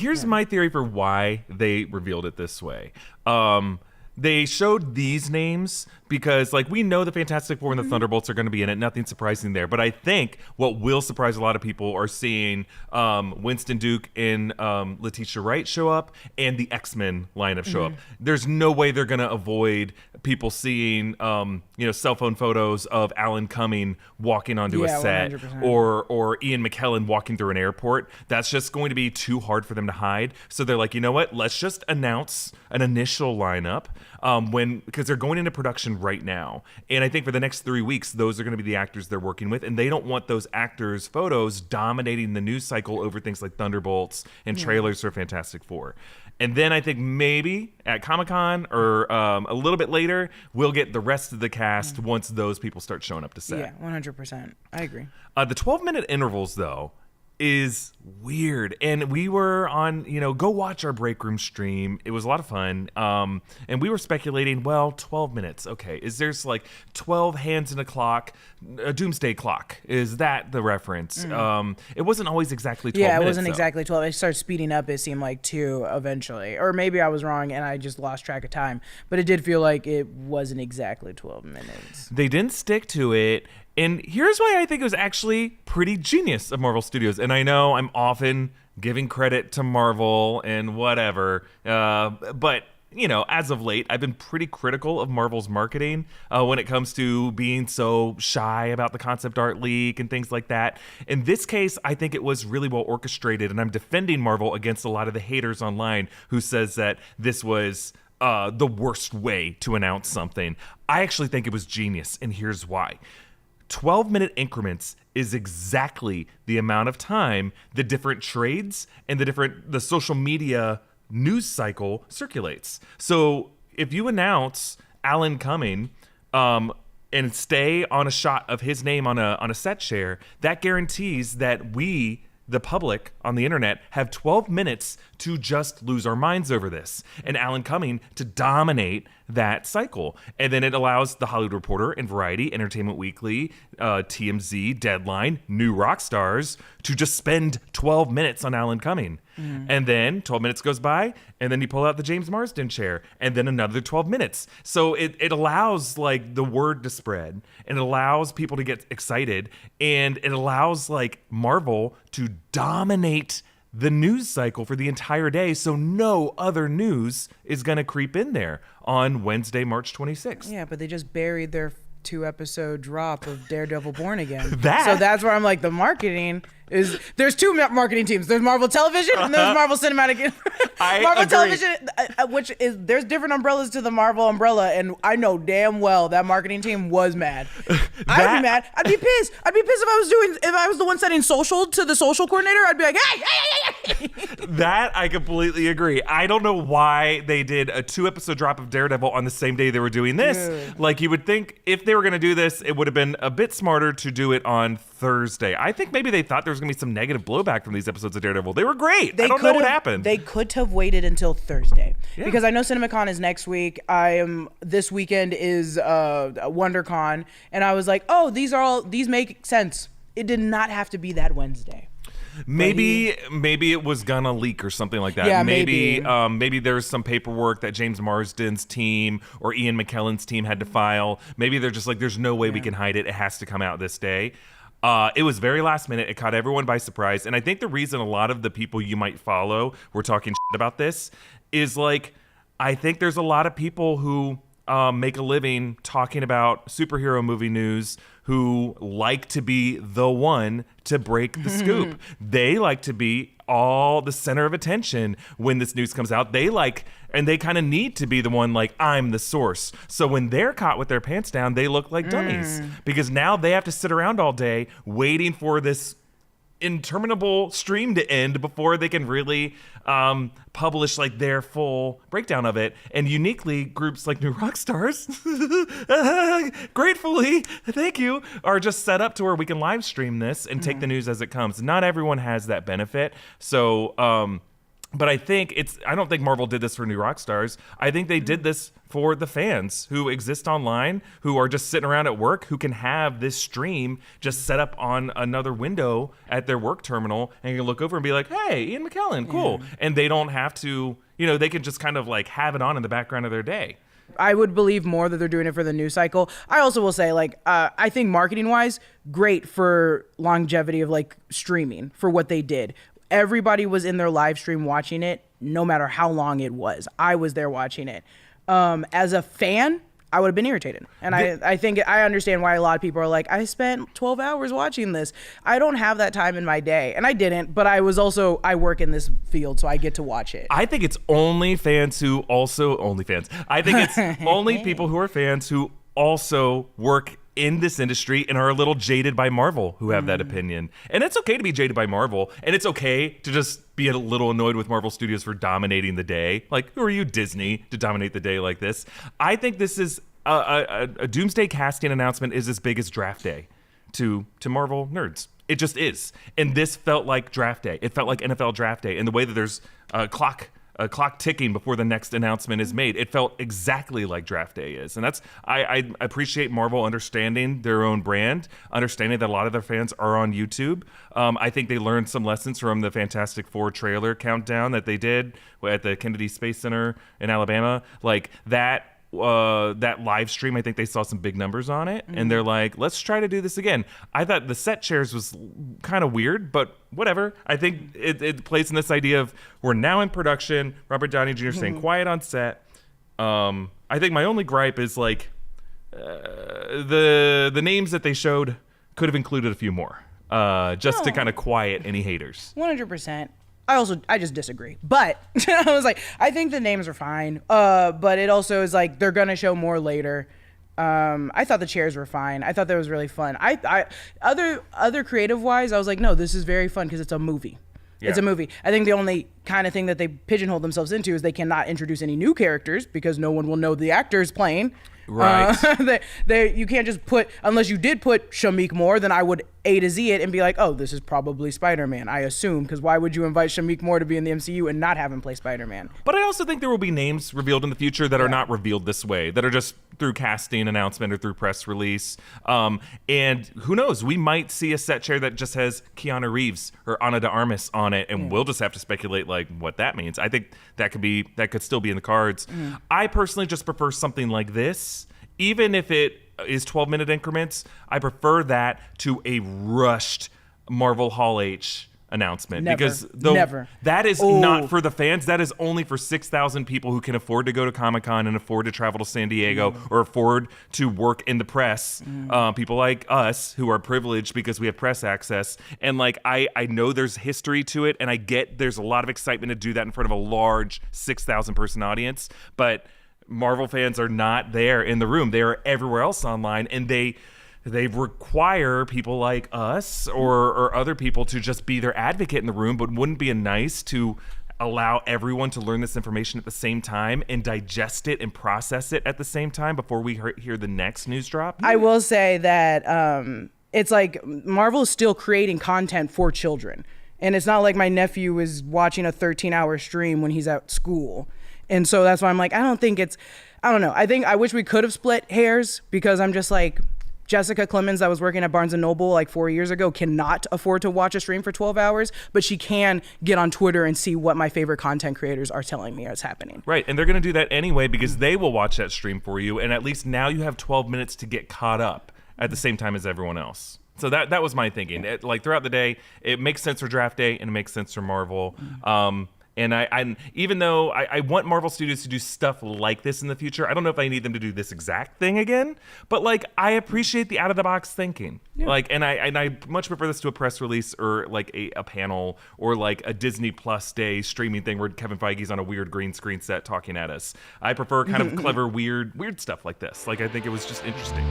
here's my theory for why they revealed it this way. They showed these names because, like, we know the Fantastic Four and the Thunderbolts are going to be in it. Nothing surprising there. But I think what will surprise a lot of people are seeing Winston Duke and Letitia Wright show up and the X-Men lineup show up. There's no way they're going to avoid people seeing, cell phone photos of Alan Cumming walking onto a set 100%. or Ian McKellen walking through an airport. That's just going to be too hard for them to hide. So they're like, you know what? Let's just announce an initial lineup because they're going into production right now. And I think for the next 3 weeks, those are going to be the actors they're working with. And they don't want those actors' photos dominating the news cycle over things like Thunderbolts and trailers for Fantastic Four. And then I think maybe at Comic-Con or a little bit later, we'll get the rest of the cast once those people start showing up to set. Yeah, 100%. I agree. The 12-minute intervals, though, is weird. And we were on, go watch our break room stream. It was a lot of fun. And we were speculating, 12 minutes. Okay. Is there's like 12 hands in a clock, a doomsday clock? Is that the reference? It wasn't always exactly 12 minutes. Yeah, it wasn't though. exactly 12. It started speeding up. It seemed like 2 eventually. Or maybe I was wrong and I just lost track of time. But it did feel like it wasn't exactly 12 minutes. They didn't stick to it. And here's why I think it was actually pretty genius of Marvel Studios. And I know I'm often giving credit to Marvel and whatever, but as of late, I've been pretty critical of Marvel's marketing when it comes to being so shy about the concept art leak and things like that. In this case, I think it was really well orchestrated, and I'm defending Marvel against a lot of the haters online who says that this was the worst way to announce something. I actually think it was genius, and here's why. 12-minute increments is exactly the amount of time the different trades and the social media news cycle circulates. So if you announce Alan Cumming and stay on a shot of his name on a set share, that guarantees that we, the public on the internet, have 12 minutes to just lose our minds over this, and Alan Cumming to dominate that cycle. And then it allows The Hollywood Reporter and Variety, Entertainment Weekly, TMZ, Deadline, New Rockstars to just spend 12 minutes on Alan Cumming. And then 12 minutes goes by, and then you pull out the James Marsden chair, and then another 12 minutes. So it allows like the word to spread, and it allows people to get excited, and it allows like Marvel to dominate the news cycle for the entire day, so no other news is going to creep in there on Wednesday, March 26th. Yeah, but they just buried their 2-episode drop of Daredevil Born Again. So that's where I'm like, the marketing is, there's 2 marketing teams. There's Marvel Television and there's Marvel Cinematic. Marvel agree. Television, which is, there's different umbrellas to the Marvel umbrella, and I know damn well that marketing team was mad. I'd be mad. I'd be pissed. I'd be pissed if I was the one setting social to the social coordinator. I'd be like, hey. That I completely agree. I don't know why they did a 2-episode drop of Daredevil on the same day they were doing this. Dude. Like, you would think if they were going to do this, it would have been a bit smarter to do it on Thursday. I think maybe they thought there was going to be some negative blowback from these epiosode of Daredevil. They were great. I don't know what happened. They could have waited until Thursday because I know CinemaCon is next week. This weekend is WonderCon, and I was like, oh, these make sense. It did not have to be that Wednesday. Maybe it was gonna leak or something like that. Yeah, maybe there's some paperwork that James Marsden's team or Ian McKellen's team had to file. Maybe they're just like, there's no way we can hide it. It has to come out this day. It was very last minute. It caught everyone by surprise. And I think the reason a lot of the people you might follow were talking shit about this is like, I think there's a lot of people who make a living talking about superhero movie news who like to be the one to break the scoop. They like to be all the center of attention when this news comes out. They kind of need to be the one like, I'm the source. So when they're caught with their pants down, they look like dummies because now they have to sit around all day waiting for this interminable stream to end before they can really publish like their full breakdown of it. And uniquely, groups like New Rockstars, gratefully, thank you, are just set up to where we can live stream this and take the news as it comes. Not everyone has that benefit. So But I don't think Marvel did this for new Rockstars. I think they did this for the fans who exist online, who are just sitting around at work, who can have this stream just set up on another window at their work terminal and can look over and be like, hey, Ian McKellen, cool. Yeah. And they don't have to, they can just kind of like have it on in the background of their day. I would believe more that they're doing it for the news cycle. I also will say, I think marketing-wise, great for longevity of like streaming for what they did. Everybody was in their live stream watching it, no matter how long it was. I was there watching it. As a fan, I would have been irritated. And I think I understand why a lot of people are like, I spent 12 hours watching this. I don't have that time in my day. And I didn't, but I work in this field, so I get to watch it. I think it's only fans who also, I think it's only people who are fans who also work in this industry and are a little jaded by Marvel who have that opinion. And it's okay to be jaded by Marvel, and it's okay to just be a little annoyed with Marvel Studios for dominating the day. Like, who are you, Disney, to dominate the day like this? I think this is a Doomsday casting announcement is as big as draft day to Marvel nerds. It just is. And this felt like draft day. It felt like NFL draft day. And the way that there's a clock ticking before the next announcement is made. It felt exactly like draft day is. And I appreciate Marvel understanding their own brand, understanding that a lot of their fans are on YouTube. I think they learned some lessons from the Fantastic Four trailer countdown that they did at the Kennedy Space Center in Alabama. Like that live stream, I think they saw some big numbers on it, and they're like, let's try to do this again. I thought the set shares was kind of weird, but whatever. I think it plays in this idea of we're now in production. Robert Downey Jr. staying quiet on set. I think my only gripe is like the names that they showed could have included a few more, to kind of quiet any haters. 100%. I just disagree. But I was like, I think the names are fine. But it also is like they're gonna show more later. I thought the chairs were fine. I thought that was really fun. Other creative wise, I was like, no, this is very fun because it's a movie. Yeah. It's a movie. I think the only kind of thing that they pigeonhole themselves into is they cannot introduce any new characters because no one will know the actors playing. Right. You can't just put, unless you did put Shamik Moore, then I would A to Z it and be like, oh, this is probably Spider-Man, I assume, because why would you invite Shamik Moore to be in the MCU and not have him play Spider-Man? But I also think there will be names revealed in the future that are not revealed this way, that are just through casting announcement or through press release. And who knows, we might see a set chair that just has Keanu Reeves or Ana de Armas on it, and we'll just have to speculate like what that means. I think that could still be in the cards. I personally just prefer something like this. Even if it is 12-minute increments, I prefer that to a rushed Marvel Hall H announcement. Because that is not for the fans. That is only for 6,000 people who can afford to go to Comic-Con and afford to travel to San Diego or afford to work in the press. People like us who are privileged because we have press access. And like I know there's history to it, and I get there's a lot of excitement to do that in front of a large 6,000 person audience. But Marvel fans are not there in the room. They are everywhere else online, and they require people like us or other people to just be their advocate in the room. But wouldn't it be nice to allow everyone to learn this information at the same time and digest it and process it at the same time before we hear the next news drop? I will say that it's like Marvel is still creating content for children. And it's not like my nephew is watching a 13-hour stream when he's at school. And so that's why I'm like, I don't know. I wish we could have split hairs, because I'm just like, Jessica Clemens, that was working at Barnes & Noble like 4 years ago, cannot afford to watch a stream for 12 hours, but she can get on Twitter and see what my favorite content creators are telling me is happening. Right, and they're going to do that anyway because they will watch that stream for you, and at least now you have 12 minutes to get caught up at the same time as everyone else. So that was my thinking. Like throughout the day, it makes sense for draft day and it makes sense for Marvel. And I even though I want Marvel Studios to do stuff like this in the future, I don't know if I need them to do this exact thing again. But like, I appreciate the out of the box thinking. Yeah. Like, and I much prefer this to a press release or like a panel or like a Disney Plus Day streaming thing where Kevin Feige's on a weird green screen set talking at us. I prefer kind of clever, weird stuff like this. Like, I think it was just interesting.